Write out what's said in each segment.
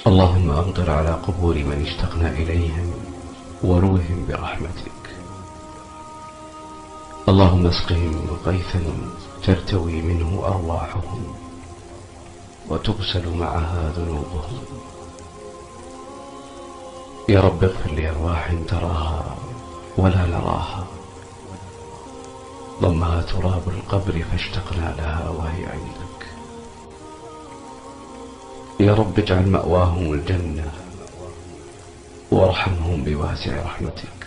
اللهم أمطر على قبور من اشتقنا إليهم وروهم برحمتك. اللهم اسقهم غيثا ترتوي منه أرواحهم وتغسل معها ذنوبهم. يا رب اغفر لأرواح تراها ولا نراها، ضمها تراب القبر فاشتقنا لها وهي عندك. يا رب اجعل مأواهم الجنة وارحمهم بواسع رحمتك.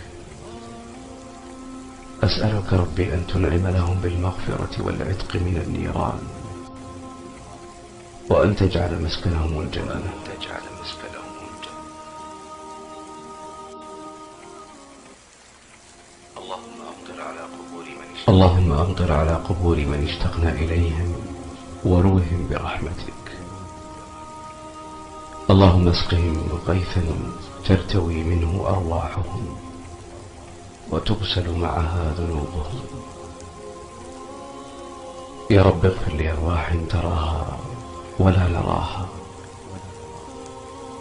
أسألك ربي أن تنعم لهم بالمغفرة والعتق من النيران، وأن تجعل مسكنهم الجنة. اللهم أمطر على قبور من اشتقنا إليهم وروهم برحمتك. اللهم اسقهم غيثا ترتوي منه أرواحهم وتغسل معها ذنوبهم. يا رب اغفر لأرواح تراها ولا نراها،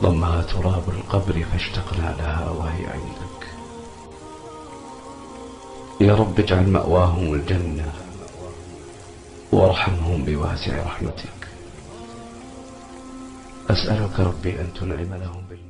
ضمها تراب القبر فاشتقنا لها وهي عندك. يا رب اجعل مأواهم الجنة وارحمهم بواسع رحمتك. أسألك ربي أن تنعم لهم بالمغفرة